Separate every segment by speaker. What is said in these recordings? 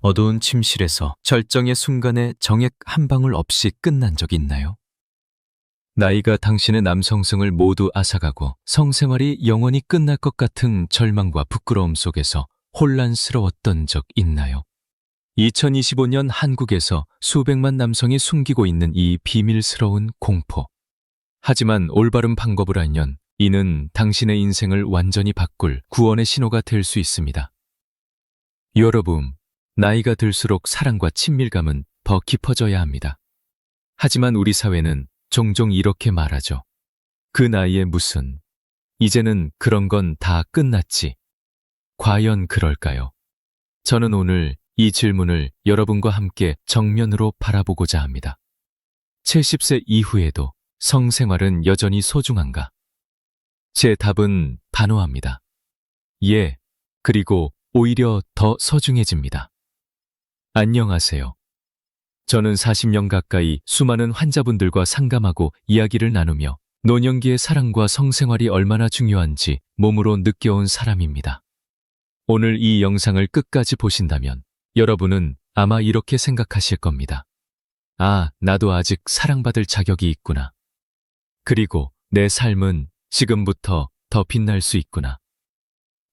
Speaker 1: 어두운 침실에서 절정의 순간에 정액 한 방울 없이 끝난 적 있나요? 나이가 당신의 남성성을 모두 앗아가고 성생활이 영원히 끝날 것 같은 절망과 부끄러움 속에서 혼란스러웠던 적 있나요? 2025년 한국에서 수백만 남성이 숨기고 있는 이 비밀스러운 공포. 하지만 올바른 방법을 알면 이는 당신의 인생을 완전히 바꿀 구원의 신호가 될 수 있습니다. 여러분, 나이가 들수록 사랑과 친밀감은 더 깊어져야 합니다. 하지만 우리 사회는 종종 이렇게 말하죠. 그 나이에 무슨, 이제는 그런 건 다 끝났지. 과연 그럴까요? 저는 오늘 이 질문을 여러분과 함께 정면으로 바라보고자 합니다. 70세 이후에도 성생활은 여전히 소중한가? 제 답은 단호합니다. 예, 그리고 오히려 더 소중해집니다. 안녕하세요. 저는 40년 가까이 수많은 환자분들과 상담하고 이야기를 나누며 노년기의 사랑과 성생활이 얼마나 중요한지 몸으로 느껴온 사람입니다. 오늘 이 영상을 끝까지 보신다면 여러분은 아마 이렇게 생각하실 겁니다. 아, 나도 아직 사랑받을 자격이 있구나. 그리고 내 삶은 지금부터 더 빛날 수 있구나.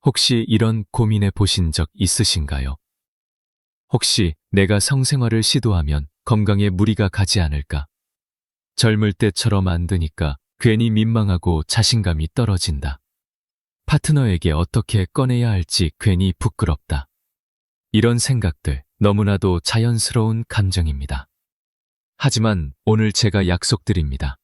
Speaker 1: 혹시 이런 고민해 보신 적 있으신가요? 혹시 내가 성생활을 시도하면 건강에 무리가 가지 않을까? 젊을 때처럼 안 되니까 괜히 민망하고 자신감이 떨어진다. 파트너에게 어떻게 꺼내야 할지 괜히 부끄럽다. 이런 생각들 너무나도 자연스러운 감정입니다. 하지만 오늘 제가 약속드립니다.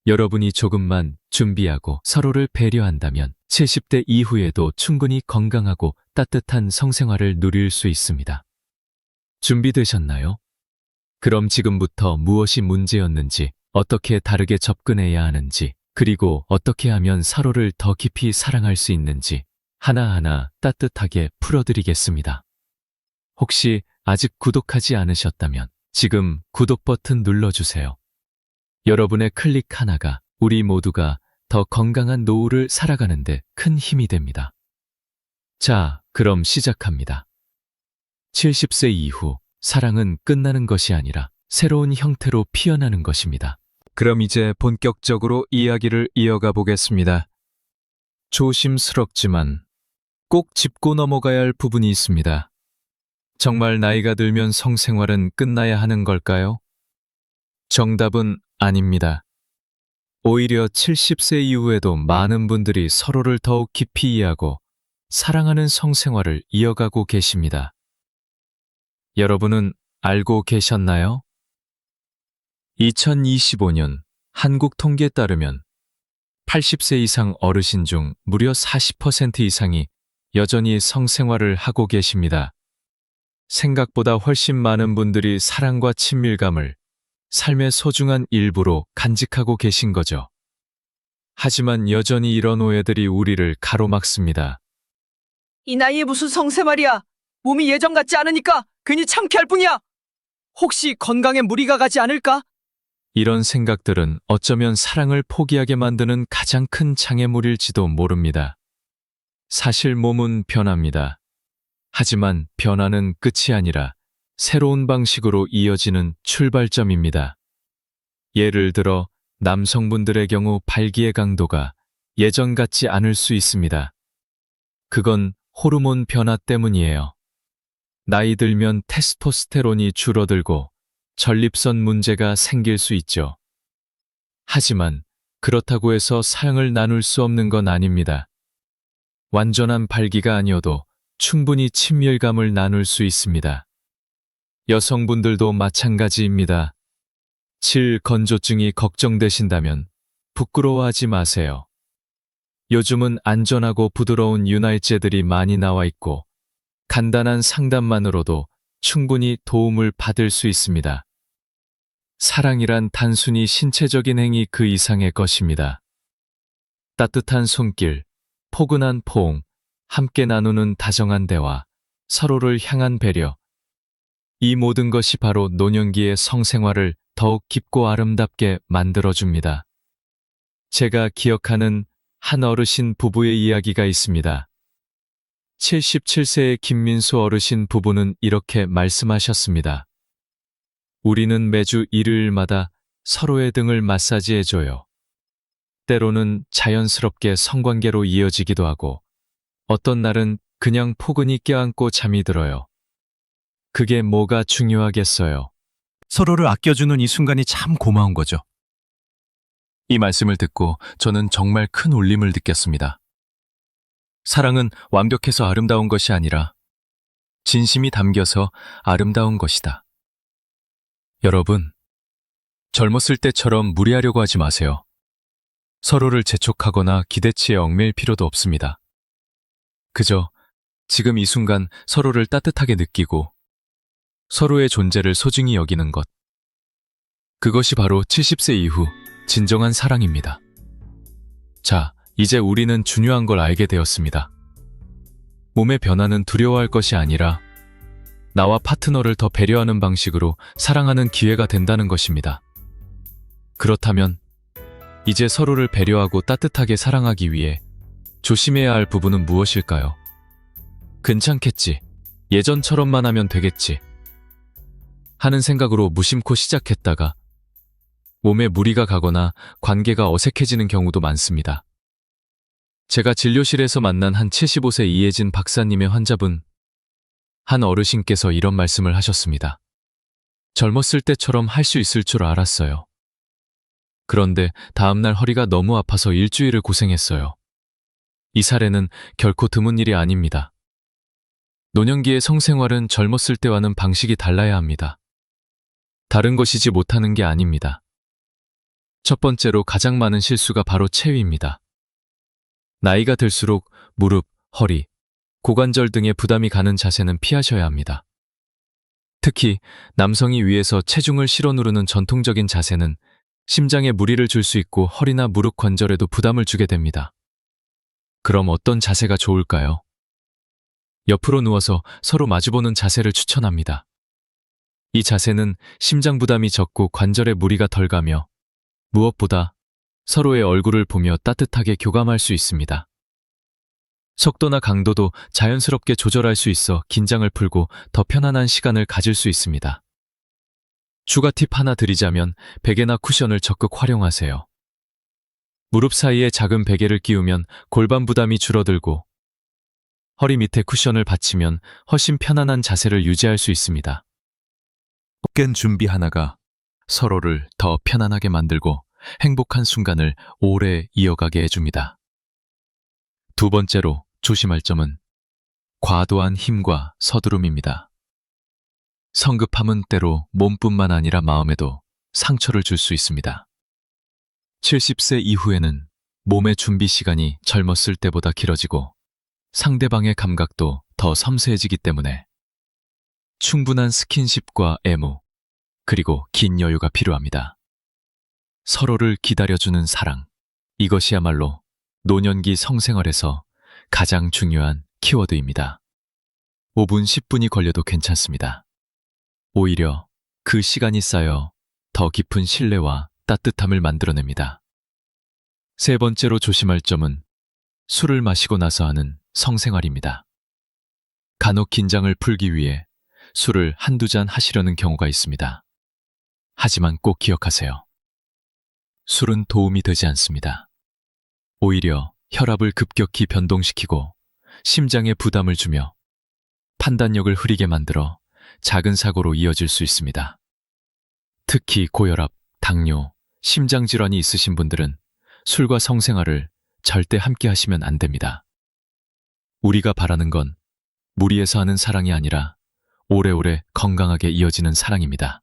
Speaker 1: 여러분이 조금만 준비하고 서로를 배려한다면 70대 이후에도 충분히 건강하고 따뜻한 성생활을 누릴 수 있습니다. 준비되셨나요? 그럼 지금부터 무엇이 문제였는지, 어떻게 다르게 접근해야 하는지, 그리고 어떻게 하면 서로를 더 깊이 사랑할 수 있는지 하나하나 따뜻하게 풀어드리겠습니다. 혹시 아직 구독하지 않으셨다면 지금 구독 버튼 눌러주세요. 여러분의 클릭 하나가 우리 모두가 더 건강한 노후를 살아가는데 큰 힘이 됩니다. 자, 그럼 시작합니다. 70세 이후 사랑은 끝나는 것이 아니라 새로운 형태로 피어나는 것입니다. 그럼 이제 본격적으로 이야기를 이어가 보겠습니다. 조심스럽지만 꼭 짚고 넘어가야 할 부분이 있습니다. 정말 나이가 들면 성생활은 끝나야 하는 걸까요? 정답은 아닙니다. 오히려 70세 이후에도 많은 분들이 서로를 더욱 깊이 이해하고 사랑하는 성생활을 이어가고 계십니다. 여러분은 알고 계셨나요? 2025년 한국 통계에 따르면 80세 이상 어르신 중 무려 40% 이상이 여전히 성생활을 하고 계십니다. 생각보다 훨씬 많은 분들이 사랑과 친밀감을 삶의 소중한 일부로 간직하고 계신 거죠. 하지만 여전히 이런 오해들이 우리를 가로막습니다.
Speaker 2: 이 나이에 무슨 성생활이야? 몸이 예전 같지 않으니까 괜히 창피할 뿐이야. 혹시 건강에 무리가 가지 않을까?
Speaker 1: 이런 생각들은 어쩌면 사랑을 포기하게 만드는 가장 큰 장애물일지도 모릅니다. 사실 몸은 변합니다. 하지만 변화는 끝이 아니라 새로운 방식으로 이어지는 출발점입니다. 예를 들어 남성분들의 경우 발기의 강도가 예전 같지 않을 수 있습니다. 그건 호르몬 변화 때문이에요. 나이 들면 테스토스테론이 줄어들고 전립선 문제가 생길 수 있죠. 하지만 그렇다고 해서 사랑을 나눌 수 없는 건 아닙니다. 완전한 발기가 아니어도 충분히 친밀감을 나눌 수 있습니다. 여성분들도 마찬가지입니다. 질건조증이 걱정되신다면 부끄러워하지 마세요. 요즘은 안전하고 부드러운 윤활제들이 많이 나와 있고 간단한 상담만으로도 충분히 도움을 받을 수 있습니다. 사랑이란 단순히 신체적인 행위 그 이상의 것입니다. 따뜻한 손길, 포근한 포옹, 함께 나누는 다정한 대화, 서로를 향한 배려. 이 모든 것이 바로 노년기의 성생활을 더욱 깊고 아름답게 만들어줍니다. 제가 기억하는 한 어르신 부부의 이야기가 있습니다. 77세의 김민수 어르신 부부는 이렇게 말씀하셨습니다. 우리는 매주 일요일마다 서로의 등을 마사지해줘요. 때로는 자연스럽게 성관계로 이어지기도 하고 어떤 날은 그냥 포근히 껴안고 잠이 들어요. 그게 뭐가 중요하겠어요.
Speaker 3: 서로를 아껴주는 이 순간이 참 고마운 거죠.
Speaker 1: 이 말씀을 듣고 저는 정말 큰 울림을 느꼈습니다. 사랑은 완벽해서 아름다운 것이 아니라 진심이 담겨서 아름다운 것이다. 여러분, 젊었을 때처럼 무리하려고 하지 마세요. 서로를 재촉하거나 기대치에 얽매일 필요도 없습니다. 그저 지금 이 순간 서로를 따뜻하게 느끼고 서로의 존재를 소중히 여기는 것. 그것이 바로 70세 이후 진정한 사랑입니다. 자, 이제 우리는 중요한 걸 알게 되었습니다. 몸의 변화는 두려워할 것이 아니라 나와 파트너를 더 배려하는 방식으로 사랑하는 기회가 된다는 것입니다. 그렇다면 이제 서로를 배려하고 따뜻하게 사랑하기 위해 조심해야 할 부분은 무엇일까요? 괜찮겠지. 예전처럼만 하면 되겠지. 하는 생각으로 무심코 시작했다가 몸에 무리가 가거나 관계가 어색해지는 경우도 많습니다. 제가 진료실에서 만난 한 75세 이혜진 박사님의 환자분, 한 어르신께서 이런 말씀을 하셨습니다. 젊었을 때처럼 할 수 있을 줄 알았어요. 그런데 다음날 허리가 너무 아파서 일주일을 고생했어요. 이 사례는 결코 드문 일이 아닙니다. 노년기의 성생활은 젊었을 때와는 방식이 달라야 합니다. 다른 것이지 못하는 게 아닙니다. 첫 번째로 가장 많은 실수가 바로 체위입니다. 나이가 들수록 무릎, 허리, 고관절 등의 부담이 가는 자세는 피하셔야 합니다. 특히 남성이 위에서 체중을 실어 누르는 전통적인 자세는 심장에 무리를 줄 수 있고 허리나 무릎 관절에도 부담을 주게 됩니다. 그럼 어떤 자세가 좋을까요? 옆으로 누워서 서로 마주보는 자세를 추천합니다. 이 자세는 심장 부담이 적고 관절에 무리가 덜 가며 무엇보다 서로의 얼굴을 보며 따뜻하게 교감할 수 있습니다. 속도나 강도도 자연스럽게 조절할 수 있어 긴장을 풀고 더 편안한 시간을 가질 수 있습니다. 추가 팁 하나 드리자면 베개나 쿠션을 적극 활용하세요. 무릎 사이에 작은 베개를 끼우면 골반 부담이 줄어들고 허리 밑에 쿠션을 받치면 훨씬 편안한 자세를 유지할 수 있습니다. 깬 준비 하나가 서로를 더 편안하게 만들고 행복한 순간을 오래 이어가게 해줍니다. 두 번째로 조심할 점은 과도한 힘과 서두름입니다. 성급함은 때로 몸뿐만 아니라 마음에도 상처를 줄 수 있습니다. 70세 이후에는 몸의 준비 시간이 젊었을 때보다 길어지고 상대방의 감각도 더 섬세해지기 때문에 충분한 스킨십과 애무, 그리고 긴 여유가 필요합니다. 서로를 기다려주는 사랑, 이것이야말로 노년기 성생활에서 가장 중요한 키워드입니다. 5분, 10분이 걸려도 괜찮습니다. 오히려 그 시간이 쌓여 더 깊은 신뢰와 따뜻함을 만들어냅니다. 세 번째로 조심할 점은 술을 마시고 나서 하는 성생활입니다. 간혹 긴장을 풀기 위해 술을 한두 잔 하시려는 경우가 있습니다. 하지만 꼭 기억하세요. 술은 도움이 되지 않습니다. 오히려 혈압을 급격히 변동시키고 심장에 부담을 주며 판단력을 흐리게 만들어 작은 사고로 이어질 수 있습니다. 특히 고혈압, 당뇨, 심장질환이 있으신 분들은 술과 성생활을 절대 함께 하시면 안 됩니다. 우리가 바라는 건 무리해서 하는 사랑이 아니라 오래오래 건강하게 이어지는 사랑입니다.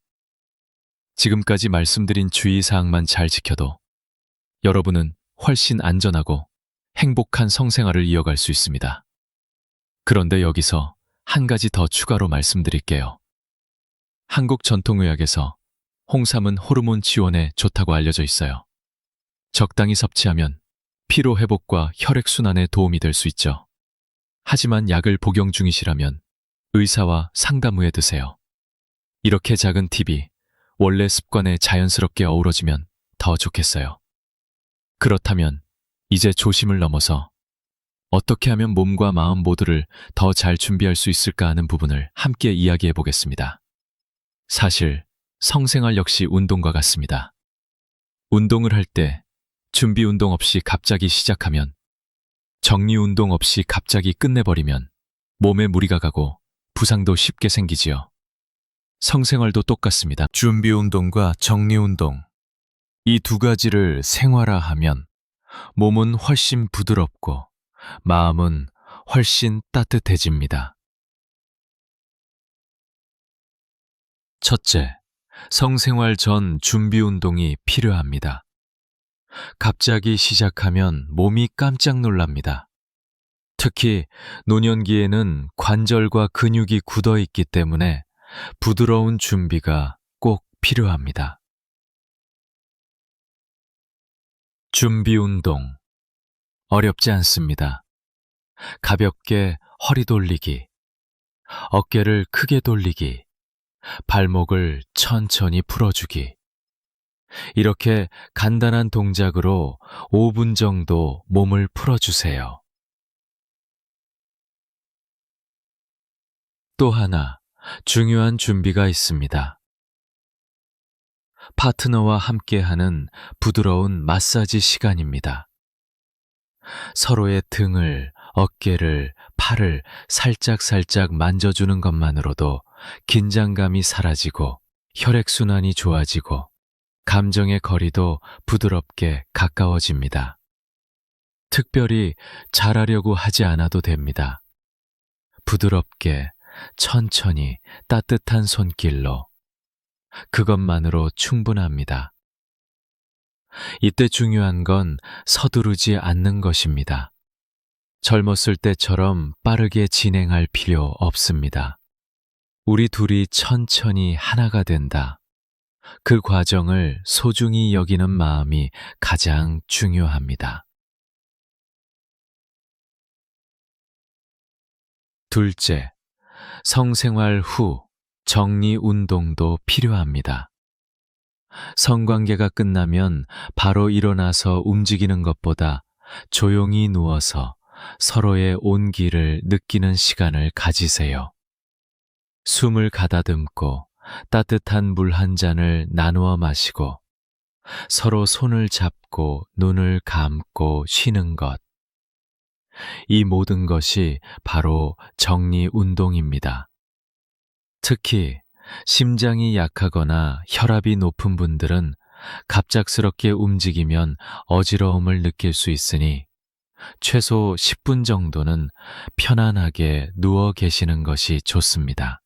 Speaker 1: 지금까지 말씀드린 주의사항만 잘 지켜도 여러분은 훨씬 안전하고 행복한 성생활을 이어갈 수 있습니다. 그런데 여기서 한 가지 더 추가로 말씀드릴게요. 한국 전통의학에서 홍삼은 호르몬 지원에 좋다고 알려져 있어요. 적당히 섭취하면 피로 회복과 혈액순환에 도움이 될 수 있죠. 하지만 약을 복용 중이시라면 의사와 상담 후에 드세요. 이렇게 작은 팁이 원래 습관에 자연스럽게 어우러지면 더 좋겠어요. 그렇다면 이제 조심을 넘어서 어떻게 하면 몸과 마음 모두를 더 잘 준비할 수 있을까 하는 부분을 함께 이야기해 보겠습니다. 사실 성생활 역시 운동과 같습니다. 운동을 할 때 준비 운동 없이 갑자기 시작하면, 정리 운동 없이 갑자기 끝내버리면 몸에 무리가 가고 부상도 쉽게 생기지요. 성생활도 똑같습니다.
Speaker 3: 준비 운동과 정리 운동.
Speaker 1: 이 두 가지를 생활화하면 몸은 훨씬 부드럽고 마음은 훨씬 따뜻해집니다. 첫째, 성생활 전 준비 운동이 필요합니다. 갑자기 시작하면 몸이 깜짝 놀랍니다. 특히 노년기에는 관절과 근육이 굳어 있기 때문에 부드러운 준비가 꼭 필요합니다. 준비 운동. 어렵지 않습니다. 가볍게 허리 돌리기, 어깨를 크게 돌리기, 발목을 천천히 풀어주기. 이렇게 간단한 동작으로 5분 정도 몸을 풀어주세요. 또 하나 중요한 준비가 있습니다. 파트너와 함께하는 부드러운 마사지 시간입니다. 서로의 등을, 어깨를, 팔을 살짝살짝 만져주는 것만으로도 긴장감이 사라지고 혈액순환이 좋아지고 감정의 거리도 부드럽게 가까워집니다. 특별히 잘하려고 하지 않아도 됩니다. 부드럽게, 천천히 따뜻한 손길로. 그것만으로 충분합니다. 이때 중요한 건 서두르지 않는 것입니다. 젊었을 때처럼 빠르게 진행할 필요 없습니다. 우리 둘이 천천히 하나가 된다. 그 과정을 소중히 여기는 마음이 가장 중요합니다. 둘째, 성생활 후 정리 운동도 필요합니다. 성관계가 끝나면 바로 일어나서 움직이는 것보다 조용히 누워서 서로의 온기를 느끼는 시간을 가지세요. 숨을 가다듬고 따뜻한 물 한 잔을 나누어 마시고 서로 손을 잡고 눈을 감고 쉬는 것. 이 모든 것이 바로 정리 운동입니다. 특히 심장이 약하거나 혈압이 높은 분들은 갑작스럽게 움직이면 어지러움을 느낄 수 있으니 최소 10분 정도는 편안하게 누워 계시는 것이 좋습니다.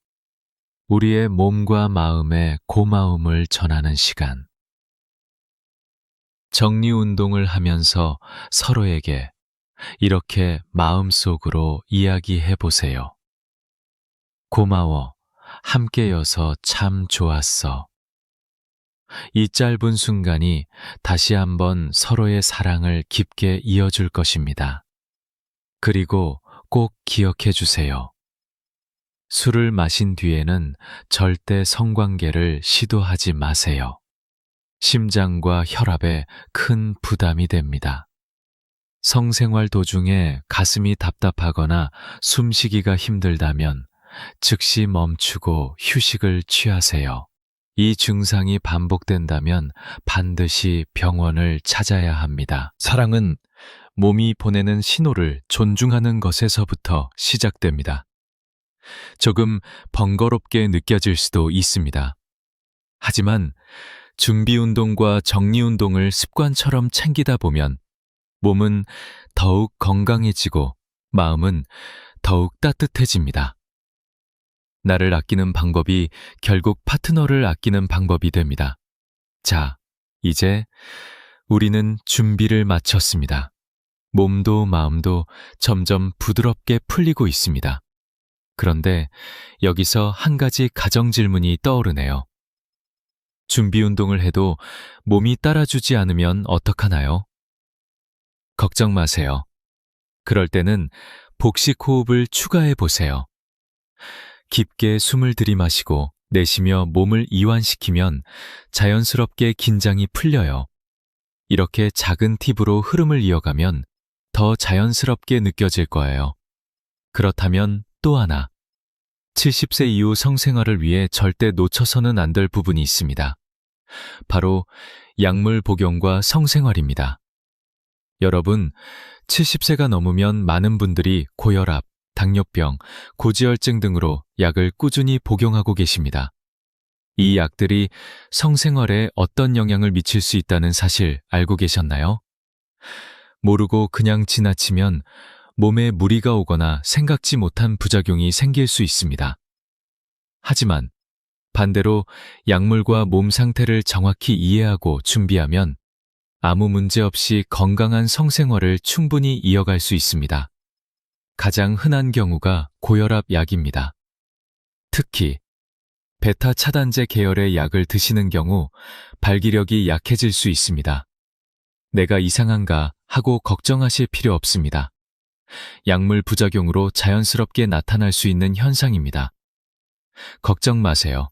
Speaker 1: 우리의 몸과 마음에 고마움을 전하는 시간. 정리 운동을 하면서 서로에게 이렇게 마음속으로 이야기해 보세요. 고마워. 함께여서 참 좋았어. 이 짧은 순간이 다시 한번 서로의 사랑을 깊게 이어줄 것입니다. 그리고 꼭 기억해 주세요. 술을 마신 뒤에는 절대 성관계를 시도하지 마세요. 심장과 혈압에 큰 부담이 됩니다. 성생활 도중에 가슴이 답답하거나 숨쉬기가 힘들다면 즉시 멈추고 휴식을 취하세요. 이 증상이 반복된다면 반드시 병원을 찾아야 합니다. 사랑은 몸이 보내는 신호를 존중하는 것에서부터 시작됩니다. 조금 번거롭게 느껴질 수도 있습니다. 하지만 준비 운동과 정리 운동을 습관처럼 챙기다 보면 몸은 더욱 건강해지고 마음은 더욱 따뜻해집니다. 나를 아끼는 방법이 결국 파트너를 아끼는 방법이 됩니다. 자, 이제 우리는 준비를 마쳤습니다. 몸도 마음도 점점 부드럽게 풀리고 있습니다. 그런데 여기서 한 가지 가정 질문이 떠오르네요. 준비 운동을 해도 몸이 따라주지 않으면 어떡하나요? 걱정 마세요. 그럴 때는 복식 호흡을 추가해 보세요. 깊게 숨을 들이마시고 내쉬며 몸을 이완시키면 자연스럽게 긴장이 풀려요. 이렇게 작은 팁으로 흐름을 이어가면 더 자연스럽게 느껴질 거예요. 그렇다면 또 하나, 70세 이후 성생활을 위해 절대 놓쳐서는 안 될 부분이 있습니다. 바로 약물 복용과 성생활입니다. 여러분, 70세가 넘으면 많은 분들이 고혈압, 당뇨병, 고지혈증 등으로 약을 꾸준히 복용하고 계십니다. 이 약들이 성생활에 어떤 영향을 미칠 수 있다는 사실 알고 계셨나요? 모르고 그냥 지나치면 몸에 무리가 오거나 생각지 못한 부작용이 생길 수 있습니다. 하지만 반대로 약물과 몸 상태를 정확히 이해하고 준비하면 아무 문제 없이 건강한 성생활을 충분히 이어갈 수 있습니다. 가장 흔한 경우가 고혈압 약입니다. 특히 베타 차단제 계열의 약을 드시는 경우 발기력이 약해질 수 있습니다. 내가 이상한가 하고 걱정하실 필요 없습니다. 약물 부작용으로 자연스럽게 나타날 수 있는 현상입니다. 걱정 마세요.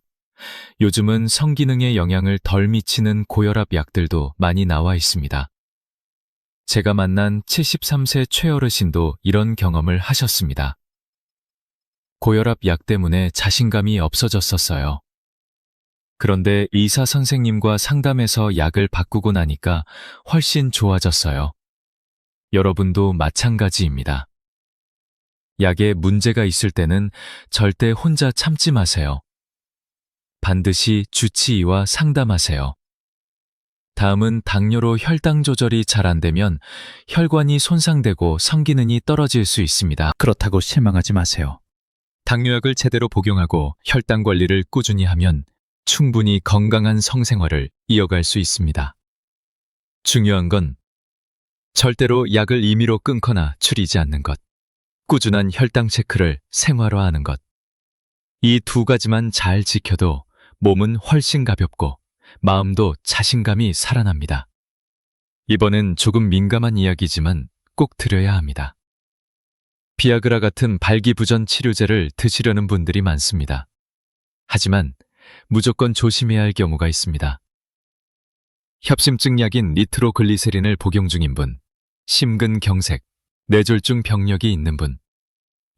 Speaker 1: 요즘은 성기능에 영향을 덜 미치는 고혈압 약들도 많이 나와 있습니다. 제가 만난 73세 최어르신도 이런 경험을 하셨습니다. 고혈압 약 때문에 자신감이 없어졌었어요. 그런데 의사 선생님과 상담해서 약을 바꾸고 나니까 훨씬 좋아졌어요. 여러분도 마찬가지입니다. 약에 문제가 있을 때는 절대 혼자 참지 마세요. 반드시 주치의와 상담하세요. 다음은 당뇨로 혈당 조절이 잘 안 되면 혈관이 손상되고 성기능이 떨어질 수 있습니다. 그렇다고 실망하지 마세요. 당뇨약을 제대로 복용하고 혈당 관리를 꾸준히 하면 충분히 건강한 성생활을 이어갈 수 있습니다. 중요한 건 절대로 약을 임의로 끊거나 줄이지 않는 것, 꾸준한 혈당 체크를 생활화하는 것. 이 두 가지만 잘 지켜도 몸은 훨씬 가볍고 마음도 자신감이 살아납니다. 이번엔 조금 민감한 이야기지만 꼭 드려야 합니다. 비아그라 같은 발기부전 치료제를 드시려는 분들이 많습니다. 하지만 무조건 조심해야 할 경우가 있습니다. 협심증 약인 니트로글리세린을 복용 중인 분, 심근경색, 뇌졸중 병력이 있는 분,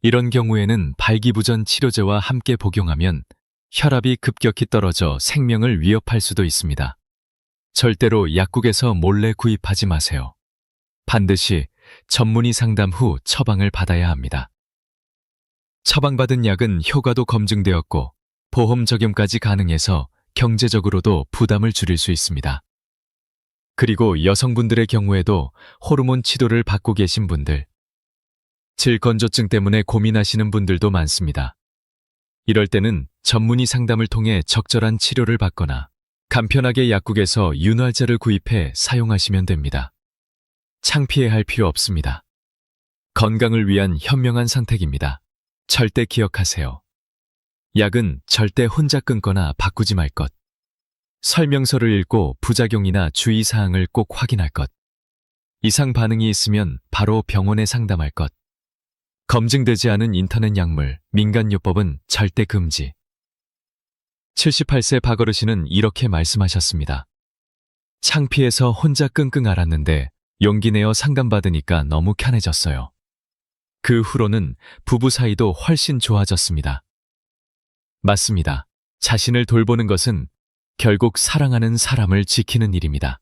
Speaker 1: 이런 경우에는 발기부전 치료제와 함께 복용하면 혈압이 급격히 떨어져 생명을 위협할 수도 있습니다. 절대로 약국에서 몰래 구입하지 마세요. 반드시 전문의 상담 후 처방을 받아야 합니다. 처방받은 약은 효과도 검증되었고 보험 적용까지 가능해서 경제적으로도 부담을 줄일 수 있습니다. 그리고 여성분들의 경우에도 호르몬 치료를 받고 계신 분들, 질건조증 때문에 고민하시는 분들도 많습니다. 이럴 때는 전문의 상담을 통해 적절한 치료를 받거나 간편하게 약국에서 윤활제를 구입해 사용하시면 됩니다. 창피해 할 필요 없습니다. 건강을 위한 현명한 선택입니다. 절대 기억하세요. 약은 절대 혼자 끊거나 바꾸지 말 것. 설명서를 읽고 부작용이나 주의사항을 꼭 확인할 것. 이상 반응이 있으면 바로 병원에 상담할 것. 검증되지 않은 인터넷 약물, 민간요법은 절대 금지. 78세 박어르신은 이렇게 말씀하셨습니다. 창피해서 혼자 끙끙 앓았는데 용기 내어 상담받으니까 너무 편해졌어요. 그 후로는 부부 사이도 훨씬 좋아졌습니다. 맞습니다. 자신을 돌보는 것은 결국 사랑하는 사람을 지키는 일입니다.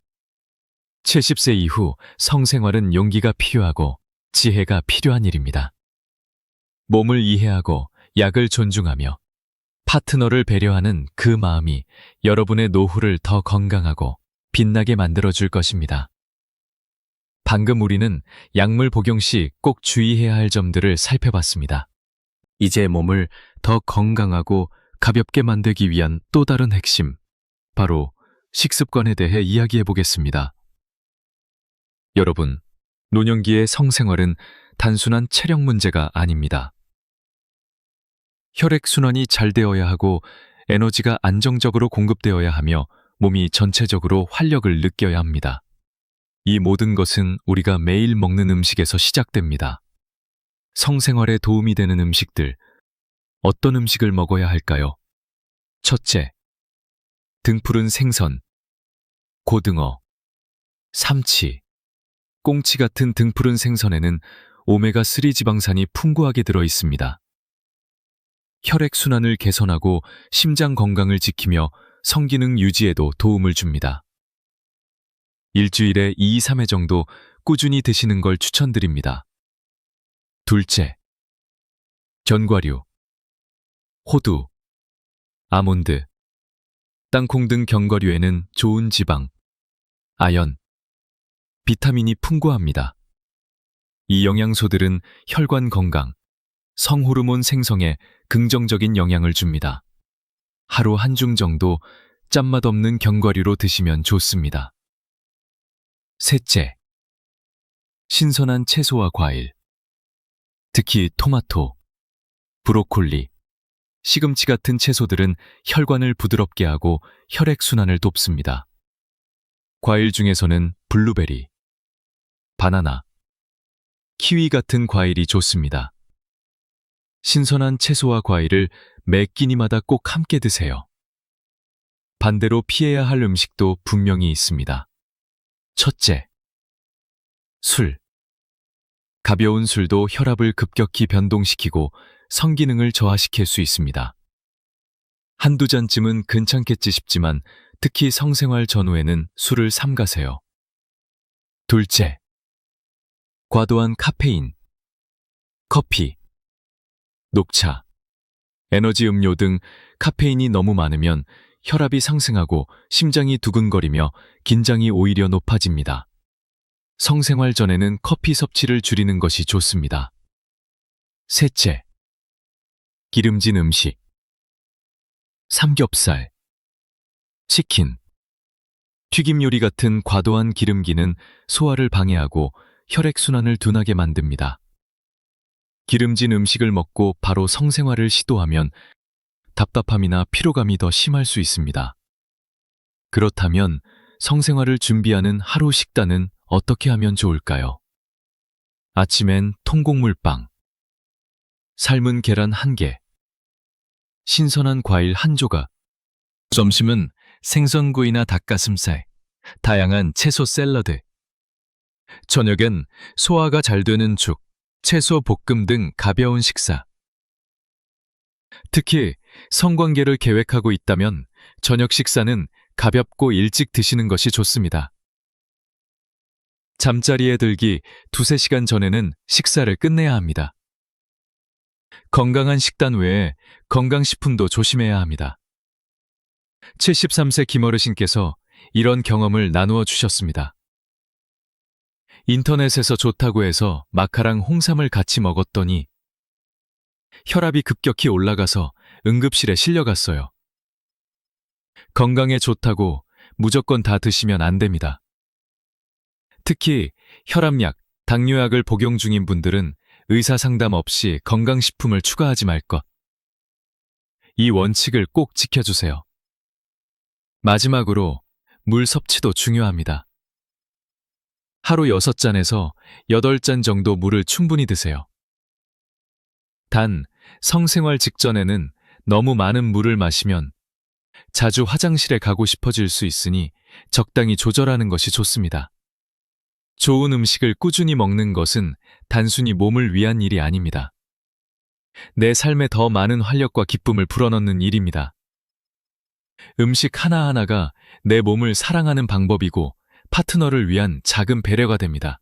Speaker 1: 70세 이후 성생활은 용기가 필요하고 지혜가 필요한 일입니다. 몸을 이해하고 약을 존중하며 파트너를 배려하는 그 마음이 여러분의 노후를 더 건강하고 빛나게 만들어줄 것입니다. 방금 우리는 약물 복용 시 꼭 주의해야 할 점들을 살펴봤습니다. 이제 몸을 더 건강하고 가볍게 만들기 위한 또 다른 핵심, 바로 식습관에 대해 이야기해 보겠습니다. 여러분, 노년기의 성생활은 단순한 체력 문제가 아닙니다. 혈액순환이 잘 되어야 하고 에너지가 안정적으로 공급되어야 하며 몸이 전체적으로 활력을 느껴야 합니다. 이 모든 것은 우리가 매일 먹는 음식에서 시작됩니다. 성생활에 도움이 되는 음식들, 어떤 음식을 먹어야 할까요? 첫째, 등푸른 생선, 고등어, 삼치, 꽁치 같은 등푸른 생선에는 오메가3 지방산이 풍부하게 들어 있습니다. 혈액순환을 개선하고 심장 건강을 지키며 성기능 유지에도 도움을 줍니다. 일주일에 2-3회 정도 꾸준히 드시는 걸 추천드립니다. 둘째, 견과류, 호두, 아몬드, 땅콩 등 견과류에는 좋은 지방, 아연, 비타민이 풍부합니다. 이 영양소들은 혈관 건강, 성호르몬 생성에 긍정적인 영향을 줍니다. 하루 한 줌 정도 짠맛 없는 견과류로 드시면 좋습니다. 셋째, 신선한 채소와 과일, 특히 토마토, 브로콜리, 시금치 같은 채소들은 혈관을 부드럽게 하고 혈액순환을 돕습니다. 과일 중에서는 블루베리, 바나나, 키위 같은 과일이 좋습니다. 신선한 채소와 과일을 매 끼니마다 꼭 함께 드세요. 반대로 피해야 할 음식도 분명히 있습니다. 첫째, 술. 가벼운 술도 혈압을 급격히 변동시키고 성기능을 저하시킬 수 있습니다. 한두 잔쯤은 괜찮겠지 싶지만 특히 성생활 전후에는 술을 삼가세요. 둘째, 과도한 카페인, 커피, 녹차, 에너지 음료 등 카페인이 너무 많으면 혈압이 상승하고 심장이 두근거리며 긴장이 오히려 높아집니다. 성생활 전에는 커피 섭취를 줄이는 것이 좋습니다. 셋째, 기름진 음식, 삼겹살, 치킨, 튀김 요리 같은 과도한 기름기는 소화를 방해하고 혈액순환을 둔하게 만듭니다. 기름진 음식을 먹고 바로 성생활을 시도하면 답답함이나 피로감이 더 심할 수 있습니다. 그렇다면 성생활을 준비하는 하루 식단은 어떻게 하면 좋을까요? 아침엔 통곡물빵, 삶은 계란 1개, 신선한 과일 1조각, 점심은 생선구이나 닭가슴살, 다양한 채소 샐러드, 저녁엔 소화가 잘 되는 죽, 채소 볶음 등 가벼운 식사. 특히 성관계를 계획하고 있다면 저녁 식사는 가볍고 일찍 드시는 것이 좋습니다. 잠자리에 들기 2-3시간 전에는 식사를 끝내야 합니다. 건강한 식단 외에 건강식품도 조심해야 합니다. 73세 김어르신께서 이런 경험을 나누어 주셨습니다. 인터넷에서 좋다고 해서 마카랑 홍삼을 같이 먹었더니 혈압이 급격히 올라가서 응급실에 실려갔어요. 건강에 좋다고 무조건 다 드시면 안 됩니다. 특히 혈압약, 당뇨약을 복용 중인 분들은 의사 상담 없이 건강식품을 추가하지 말 것. 이 원칙을 꼭 지켜주세요. 마지막으로 물 섭취도 중요합니다. 하루 6잔에서 8잔 정도 물을 충분히 드세요. 단, 성생활 직전에는 너무 많은 물을 마시면 자주 화장실에 가고 싶어질 수 있으니 적당히 조절하는 것이 좋습니다. 좋은 음식을 꾸준히 먹는 것은 단순히 몸을 위한 일이 아닙니다. 내 삶에 더 많은 활력과 기쁨을 불어넣는 일입니다. 음식 하나하나가 내 몸을 사랑하는 방법이고 파트너를 위한 작은 배려가 됩니다.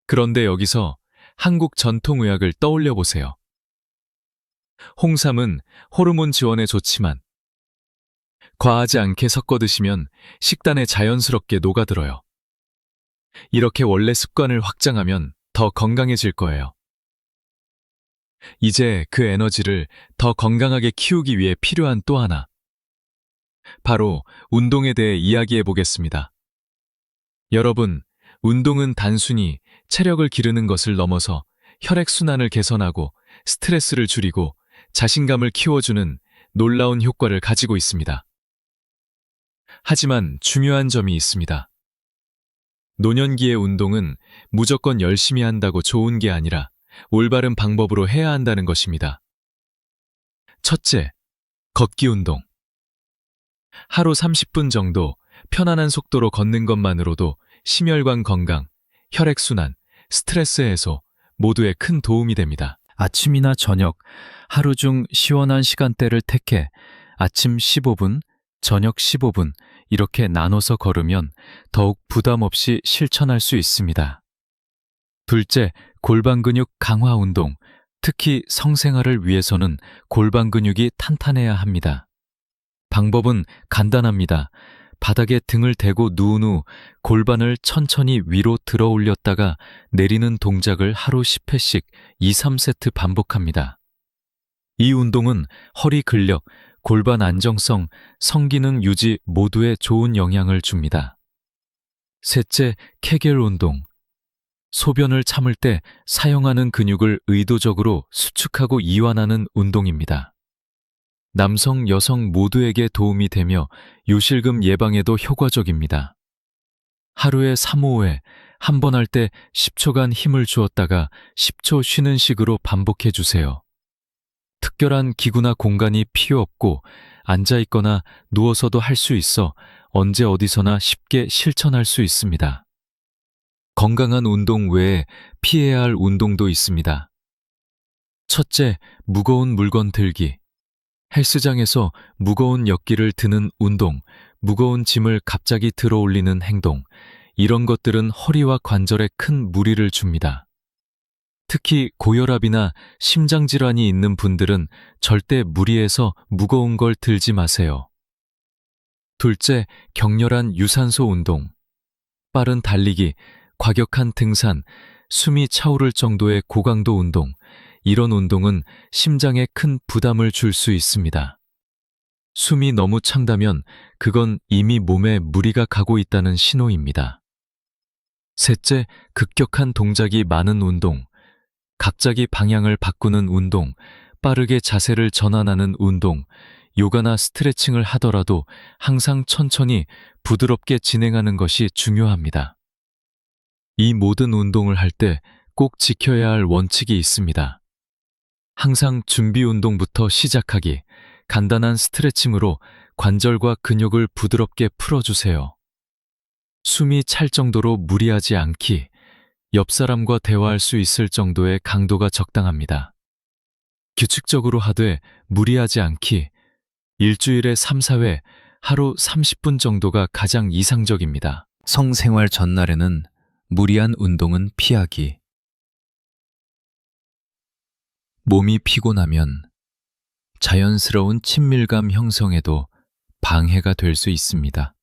Speaker 1: 그런데 여기서 한국 전통의학을 떠올려 보세요. 홍삼은 호르몬 지원에 좋지만 과하지 않게 섞어 드시면 식단에 자연스럽게 녹아들어요. 이렇게 원래 습관을 확장하면 더 건강해질 거예요. 이제 그 에너지를 더 건강하게 키우기 위해 필요한 또 하나, 바로 운동에 대해 이야기해 보겠습니다. 여러분, 운동은 단순히 체력을 기르는 것을 넘어서 혈액순환을 개선하고 스트레스를 줄이고 자신감을 키워주는 놀라운 효과를 가지고 있습니다. 하지만 중요한 점이 있습니다. 노년기의 운동은 무조건 열심히 한다고 좋은 게 아니라 올바른 방법으로 해야 한다는 것입니다. 첫째, 걷기 운동. 하루 30분 정도 편안한 속도로 걷는 것만으로도 심혈관 건강, 혈액순환, 스트레스 해소 모두에 큰 도움이 됩니다.
Speaker 3: 아침이나 저녁, 하루 중 시원한 시간대를 택해 아침 15분, 저녁 15분 이렇게 나눠서 걸으면 더욱 부담 없이 실천할 수 있습니다. 둘째, 골반 근육 강화 운동. 특히 성생활을 위해서는 골반 근육이 탄탄해야 합니다. 방법은 간단합니다. 바닥에 등을 대고 누운 후 골반을 천천히 위로 들어 올렸다가 내리는 동작을 하루 10회씩 2, 3세트 반복합니다. 이 운동은 허리 근력, 골반 안정성, 성기능 유지 모두에 좋은 영향을 줍니다. 셋째, 케겔 운동. 소변을 참을 때 사용하는 근육을 의도적으로 수축하고 이완하는 운동입니다. 남성, 여성 모두에게 도움이 되며 요실금 예방에도 효과적입니다. 하루에 3-5회, 한 번 할 때 10초간 힘을 주었다가 10초 쉬는 식으로 반복해 주세요. 특별한 기구나 공간이 필요 없고 앉아 있거나 누워서도 할 수 있어 언제 어디서나 쉽게 실천할 수 있습니다. 건강한 운동 외에 피해야 할 운동도 있습니다. 첫째, 무거운 물건 들기. 헬스장에서 무거운 역기를 드는 운동, 무거운 짐을 갑자기 들어 올리는 행동, 이런 것들은 허리와 관절에 큰 무리를 줍니다. 특히 고혈압이나 심장질환이 있는 분들은 절대 무리해서 무거운 걸 들지 마세요. 둘째, 격렬한 유산소 운동. 빠른 달리기, 과격한 등산, 숨이 차오를 정도의 고강도 운동, 이런 운동은 심장에 큰 부담을 줄 수 있습니다. 숨이 너무 찬다면 그건 이미 몸에 무리가 가고 있다는 신호입니다. 셋째, 급격한 동작이 많은 운동. 갑자기 방향을 바꾸는 운동, 빠르게 자세를 전환하는 운동, 요가나 스트레칭을 하더라도 항상 천천히 부드럽게 진행하는 것이 중요합니다. 이 모든 운동을 할 때 꼭 지켜야 할 원칙이 있습니다. 항상 준비 운동부터 시작하기, 간단한 스트레칭으로 관절과 근육을 부드럽게 풀어주세요. 숨이 찰 정도로 무리하지 않기, 옆 사람과 대화할 수 있을 정도의 강도가 적당합니다. 규칙적으로 하되 무리하지 않기, 일주일에 3-4회, 하루 30분 정도가 가장 이상적입니다. 성생활 전날에는 무리한 운동은 피하기. 몸이 피곤하면 자연스러운 친밀감 형성에도 방해가 될 수 있습니다.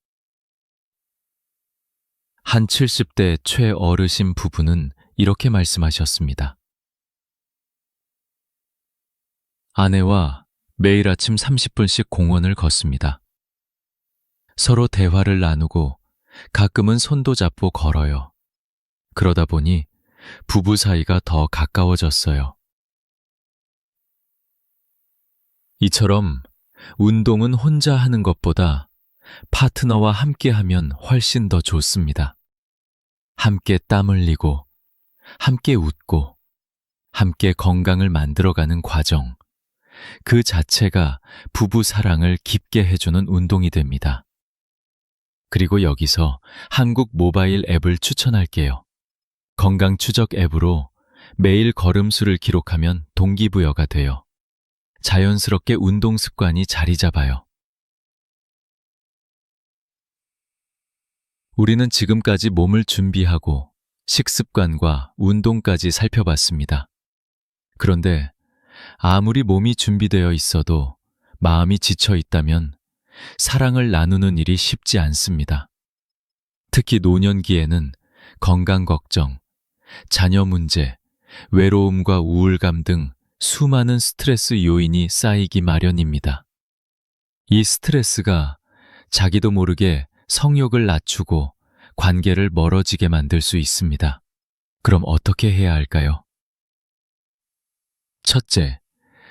Speaker 3: 한 70대 최어르신 부부는 이렇게 말씀하셨습니다. 아내와 매일 아침 30분씩 공원을 걷습니다. 서로 대화를 나누고 가끔은 손도 잡고 걸어요. 그러다 보니 부부 사이가 더 가까워졌어요. 이처럼 운동은 혼자 하는 것보다 파트너와 함께 하면 훨씬 더 좋습니다. 함께 땀 흘리고, 함께 웃고, 함께 건강을 만들어가는 과정. 그 자체가 부부 사랑을 깊게 해주는 운동이 됩니다. 그리고 여기서 한국 모바일 앱을 추천할게요. 건강 추적 앱으로 매일 걸음수를 기록하면 동기부여가 돼요. 자연스럽게 운동 습관이 자리 잡아요. 우리는 지금까지 몸을 준비하고 식습관과 운동까지 살펴봤습니다. 그런데 아무리 몸이 준비되어 있어도 마음이 지쳐 있다면 사랑을 나누는 일이 쉽지 않습니다. 특히 노년기에는 건강 걱정, 자녀 문제, 외로움과 우울감 등 수많은 스트레스 요인이 쌓이기 마련입니다. 이 스트레스가 자기도 모르게 성욕을 낮추고 관계를 멀어지게 만들 수 있습니다. 그럼 어떻게 해야 할까요? 첫째,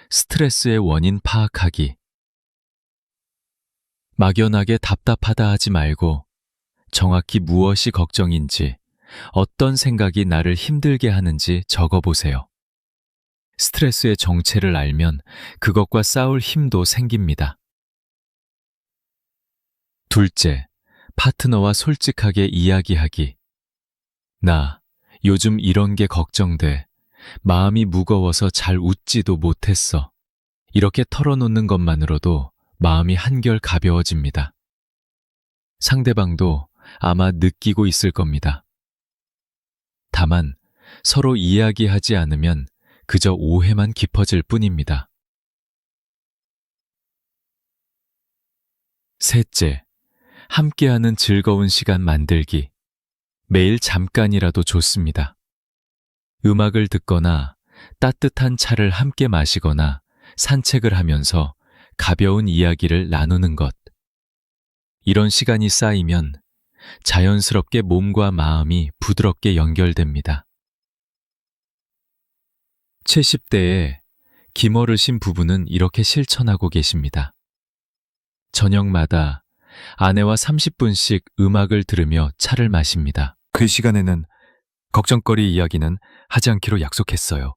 Speaker 3: 스트레스의 원인 파악하기. 막연하게 답답하다 하지 말고 정확히 무엇이 걱정인지, 어떤 생각이 나를 힘들게 하는지 적어보세요. 스트레스의 정체를 알면 그것과 싸울 힘도 생깁니다. 둘째, 파트너와 솔직하게 이야기하기. 나
Speaker 1: 요즘 이런 게 걱정돼. 마음이 무거워서 잘 웃지도 못했어. 이렇게 털어놓는 것만으로도 마음이 한결 가벼워집니다. 상대방도 아마 느끼고 있을 겁니다. 다만 서로 이야기하지 않으면 그저 오해만 깊어질 뿐입니다. 셋째, 함께하는 즐거운 시간 만들기. 매일 잠깐이라도 좋습니다. 음악을 듣거나 따뜻한 차를 함께 마시거나 산책을 하면서 가벼운 이야기를 나누는 것. 이런 시간이 쌓이면 자연스럽게 몸과 마음이 부드럽게 연결됩니다. 70대에 김어르신 부부는 이렇게 실천하고 계십니다. 저녁마다 아내와 30분씩 음악을 들으며 차를 마십니다. 그 시간에는 걱정거리 이야기는 하지 않기로 약속했어요.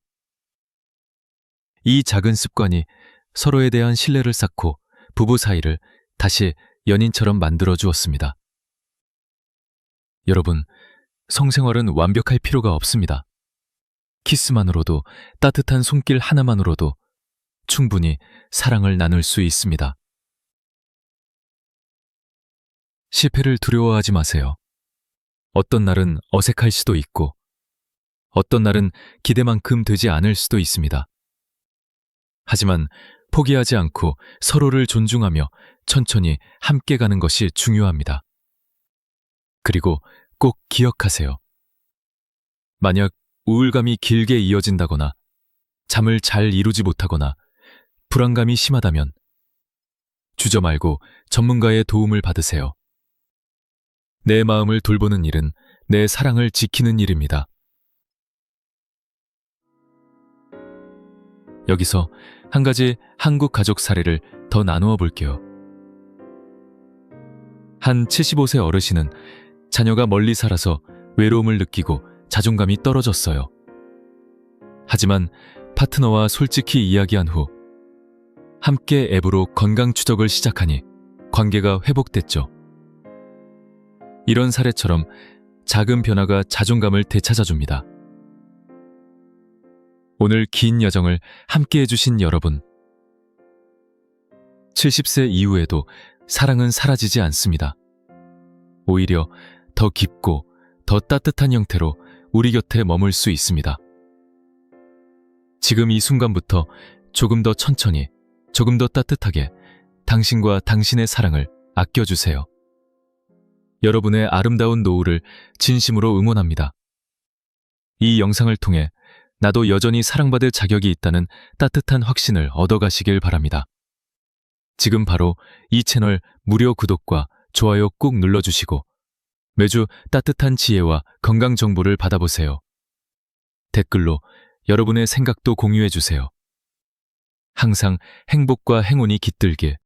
Speaker 1: 이 작은 습관이 서로에 대한 신뢰를 쌓고 부부 사이를 다시 연인처럼 만들어 주었습니다. 여러분, 성생활은 완벽할 필요가 없습니다. 키스만으로도, 따뜻한 손길 하나만으로도 충분히 사랑을 나눌 수 있습니다. 실패를 두려워하지 마세요. 어떤 날은 어색할 수도 있고, 어떤 날은 기대만큼 되지 않을 수도 있습니다. 하지만 포기하지 않고 서로를 존중하며 천천히 함께 가는 것이 중요합니다. 그리고 꼭 기억하세요. 만약 우울감이 길게 이어진다거나 잠을 잘 이루지 못하거나 불안감이 심하다면 주저 말고 전문가의 도움을 받으세요. 내 마음을 돌보는 일은 내 사랑을 지키는 일입니다. 여기서 한 가지 한국 가족 사례를 더 나누어 볼게요. 한 75세 어르신은 자녀가 멀리 살아서 외로움을 느끼고 자존감이 떨어졌어요. 하지만 파트너와 솔직히 이야기한 후 함께 앱으로 건강 추적을 시작하니 관계가 회복됐죠. 이런 사례처럼 작은 변화가 자존감을 되찾아줍니다. 오늘 긴 여정을 함께 해주신 여러분, 70세 이후에도 사랑은 사라지지 않습니다. 오히려 더 깊고 더 따뜻한 형태로 우리 곁에 머물 수 있습니다. 지금 이 순간부터 조금 더 천천히, 조금 더 따뜻하게 당신과 당신의 사랑을 아껴주세요. 여러분의 아름다운 노후를 진심으로 응원합니다. 이 영상을 통해 나도 여전히 사랑받을 자격이 있다는 따뜻한 확신을 얻어가시길 바랍니다. 지금 바로 이 채널 무료 구독과 좋아요 꾹 눌러주시고 매주 따뜻한 지혜와 건강 정보를 받아보세요. 댓글로 여러분의 생각도 공유해주세요. 항상 행복과 행운이 깃들길.